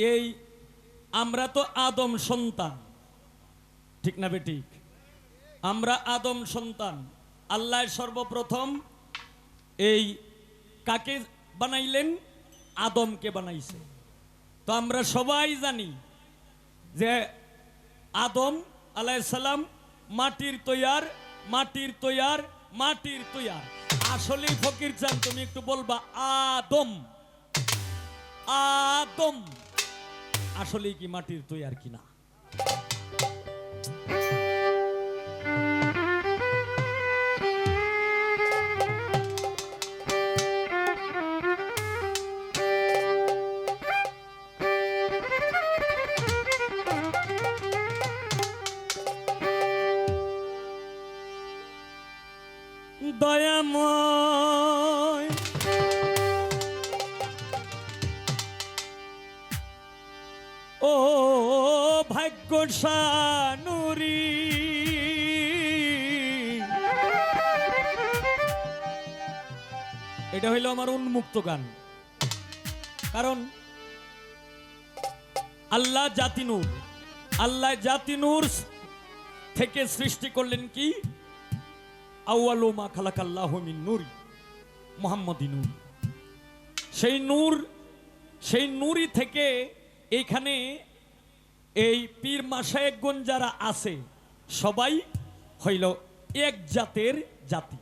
এই আমরা তো আদম সন্তান, ঠিক না বেঠিক? আমরা আদম সন্তান। আল্লাহ সর্বপ্রথম এই কাকে বানাইলেন? আদমকে বানাইছে। তো আমরা সবাই জানি যে আদম আলাইহিস সালাম মাটির তৈয়ার, মাটির তৈয়ার, মাটির তৈয়ার। আসলে ফকির চান তুমি একটু বলবা আদম, আদম আসলে কি মাটির তৈয়ার কিনা? দয়াময় ও ভাগ্যশানুরি, এটা হইল আমার উন্মুক্ত গান। কারণ আল্লাহ জাতি নূর, আল্লাহ জাতি নূর থেকে সৃষ্টি করলেন কি? আউয়ালু মা খালাকাল্লাহু মিন নূর, মুহাম্মাদি নূর। সেই নূর, সেই নূরই থেকে এইখানে এই পীর মাশায়েখগণ যারা আছে সবাই হইল এক জাতের জাতি।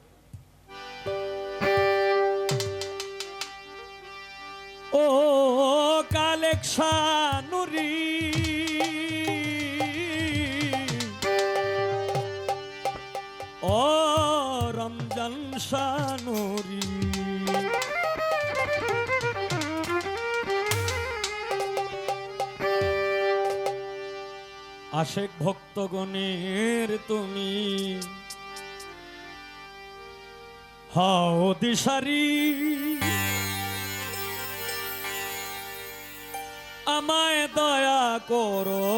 ও কালেকশানুরি ও রমজান শানুরি, আশেক ভক্তগণের তুমি হও দিশারি, আমায় দয়া করো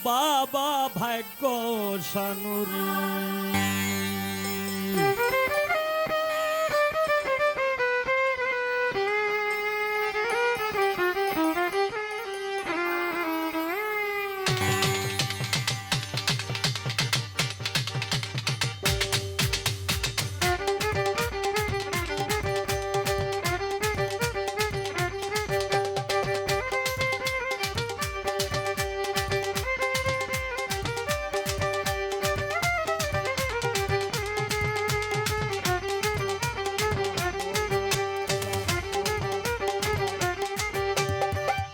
বাবা ভাগ্যশানুরি।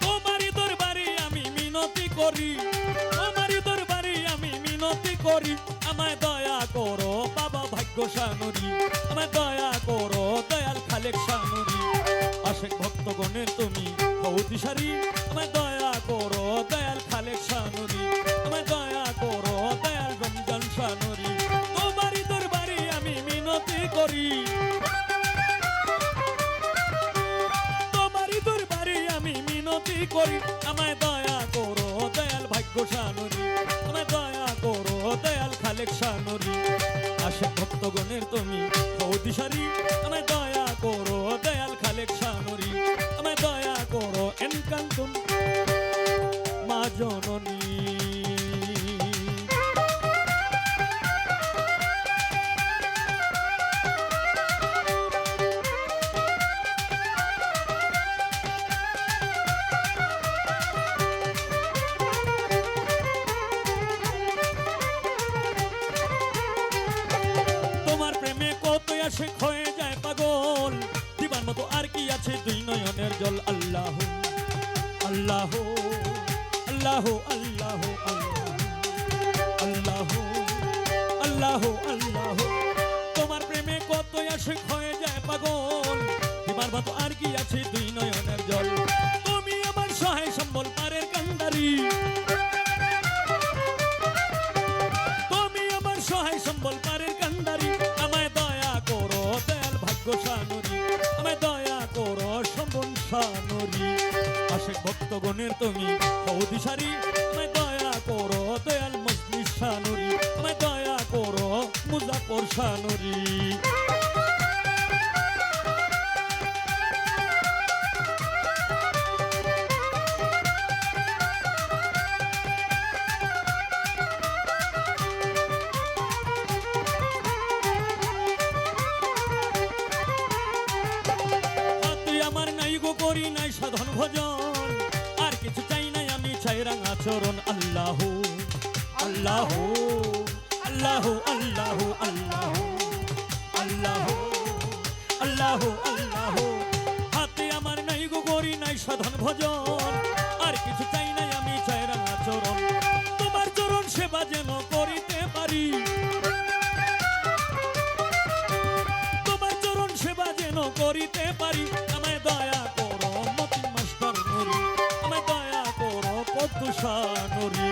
তোমারই দরবারে আমি মিনতি করি, আমায় দয়া করো বাবা ভাগ্যশানুরি, আমায় দয়া করো দয়াল খালেক শানুরি। আশেক ভক্তগণের তুমি হও দিশারি, আমায় দয়া করো দয়াল খালেক শানুরি, আমায় দয়া করো দয়াল রমজান শানুরি। তোমারই দরবারে আমি মিনতি করি, তোমারই দরবারে আমি মিনতি করি, আমায় দয়া করো দয়াল ভাগ্যশানুরি, আমায় দয়া করো দয়াল খালেক শানুরি। আশেক ভক্তগণের তুমি হও দিশারি, আমায় দয়া করো দয়াল খালেক শানুরি, আমায় দয়া করো এনকান্তন মা জননী। আশেক হয়ে যায় পাগল, দিবার মতো আর কি আছে দুই নয়নের জল। আল্লাহ আল্লাহ আল্লাহ আল্লাহ আল্লাহ আল্লাহ আল্লাহ, তোমার প্রেমে কত আশেক হয়ে যায় পাগল, দিবার মতো আর কি আছে দুই নয়নের জল। তুমি আমার সহায় সম্বল পারের কান্ডারি, তুমি আমার সহায় সম্বল পারের কান্ডারি, আমায় দয়া করো দয়াল ভাগ্যশানুরি, আমায় দয়া করো সম্বন শানুরি। আশেক ভক্তগণের তুমি হও দিশারি, আমায় দয়া করো দয়াল মজলিস শানুরি, আমায় দয়া করো মুজাফর শানুরি। ভজন, আর কিছু চাই নাই আমি, চাই রাঙা চরণ। আল্লাহ আল্লাহ আল্লাহ আল্লাহ আল্লাহ আল্লাহ আল্লাহ আল্লাহ। হাতে আমার নাই গো গরি, নাই সাধন ভজন, আর কিছু চাই নাই আমি, চাই রাঙা চরণ। তোমার চরণ সেবা যেন করিতে পারি, তোমার চরণ সেবা যেন করিতে পারি। আমায় দয়া করো মতিন মাস্টার নুরি, আমায় দয়া করো কদ্দুসা নুরি।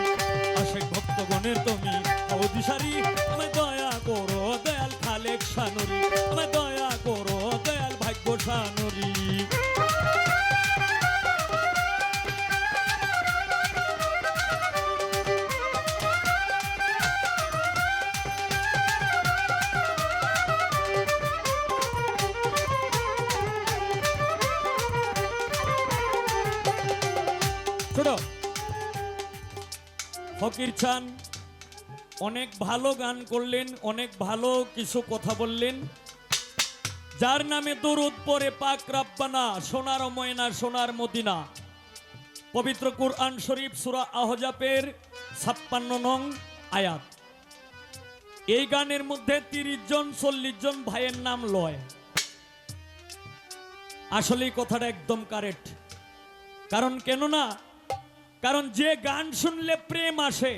আশেক ভক্তগণের তুমি অদিশারি, আমায় দয়া করো দয়াল খালেক শানুরি, আমায় দয়া করো দয়াল ভাগ্য শানুরি। ফকির চান অনেক ভালো গান করলেন, অনেক ভালো কিছু কথা বললেন। যার নামে দরুদ পড়ে পাক রাব্বানা, সোনার ময়না সোনার মদিনা, পবিত্র কুরআন শরীফ সূরা আহজাবের 56 নং আয়াত। এই গানের মধ্যে 30 জন 40 জন ভাইয়ের নাম লয়। আসলে কথাটা একদম কারেক্ট। কারণ কেন না, কারণ যে গান শুনলে প্রেম আসে,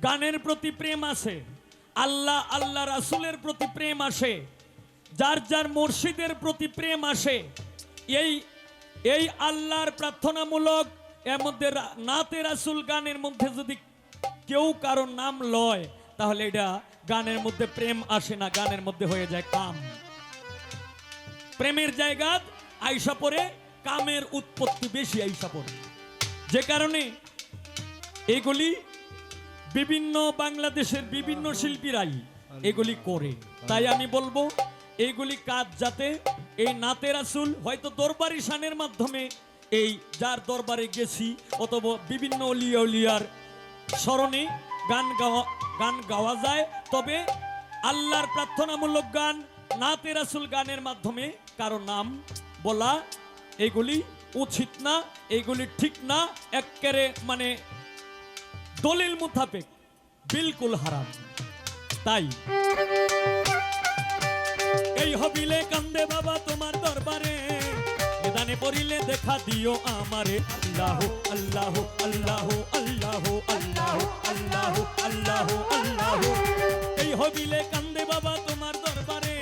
গানের প্রতি প্রেম আসে, আল্লাহ আল্লাহ রাসূলের প্রতি প্রেম আসে, যার যার মুর্শিদের প্রতি প্রেম আসে, এই আল্লাহর প্রার্থনামূলক এর মধ্যে নাতে রাসূল গানের মধ্যে যদি কেউ কারো নাম লয়, তাহলে এটা গানের মধ্যে প্রেম আসে না, গানের মধ্যে হয়ে যায় কাম। প্রেমের জায়গা আইসা পড়ে কামের উৎপত্তি বেশি আইসা পড়ে। যে কারণে এগুলি বিভিন্ন বাংলাদেশের বিভিন্ন শিল্পীরাই এগুলি করে। তাই আমি বলবো এইগুলি কাজ যাতে এই নাতে রাসূল হয়তো দরবারি শানের মাধ্যমে, এই যার দরবারে গেছি অথবা বিভিন্ন অলিয়া উলিয়ার স্মরণে গান গাওয়া যায়, তবে আল্লাহর প্রার্থনামূলক গান নাতে রাসূল গানের মাধ্যমে কারো নাম বলা এগুলি উচিত না, এগুলি ঠিক না, এক্কেরে মানে দলিল মুতাবিক বিলকুল হারাম। তাই এই হবিলে কান্দে বাবা তোমার দরবারে, নিদানে পড়িলে দেখা দিও আমারে। আল্লাহ আল্লাহ আল্লাহ আল্লাহ আল্লাহ আল্লাহ আল্লাহ আল্লাহ। এই হবিলে কান্দে বাবা তোমার দরবারে,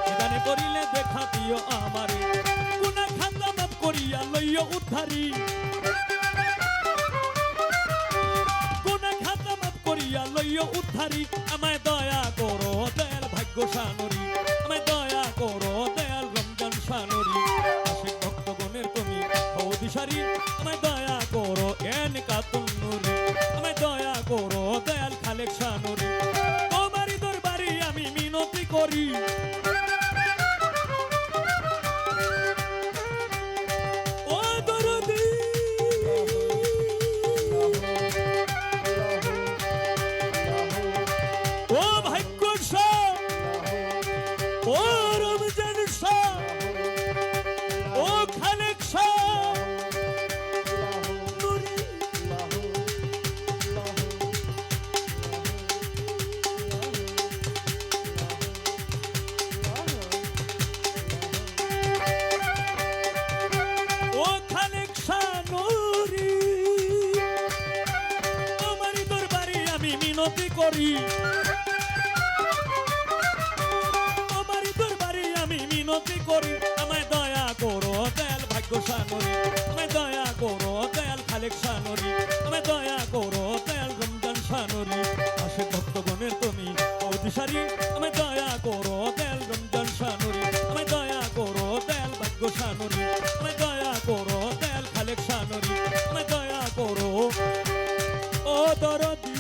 নিদানে পড়িলে দেখা দিও আমারে। গুনাহ খাতা মাফ করিয়া লইও উদ্ধারি, গুনাহ খাতা মাফ করিয়া লইও উদ্ধারি। আমায় দয়া করো দয়াল ভাগ্য শানুরি, আমায় দয়া করো দয়াল রমজান শানুরি। আশিক ভক্তগণের তুমি অদিশারি, আমায় দয়া করো এন কাতুন নুরি, আমায় দয়া করো দয়াল খালেক শানুরি। তোমারই দরবারে আমি মিনতি করি, ও দরদি ও ভাগ্য শাহ, ও রমজান শাহ, ও খালেক শাহ নুরি। ও খালেক শাহ নুরি, তোমারই দরবারে আমি মিনতি করি, তোমারই দরবারে আমি মিনতি করি। আমায় দয়া করো দয়াল ভাগ্য শানুরি, আমায় দয়া করো দয়াল খালেক শানুরি, আমায় দয়া করো দয়াল রমজান শানুরি। আশিক ভক্তগণের তুমি অদিশারি, আমায় দয়া করো দয়াল রমজান শানুরি, আমায় দয়া করো দয়াল ভাগ্য শানুরি, আমায় দয়া করো দয়াল খালেক শানুরি, আমায় দয়া করো ও দরদি।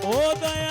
ও দয়াল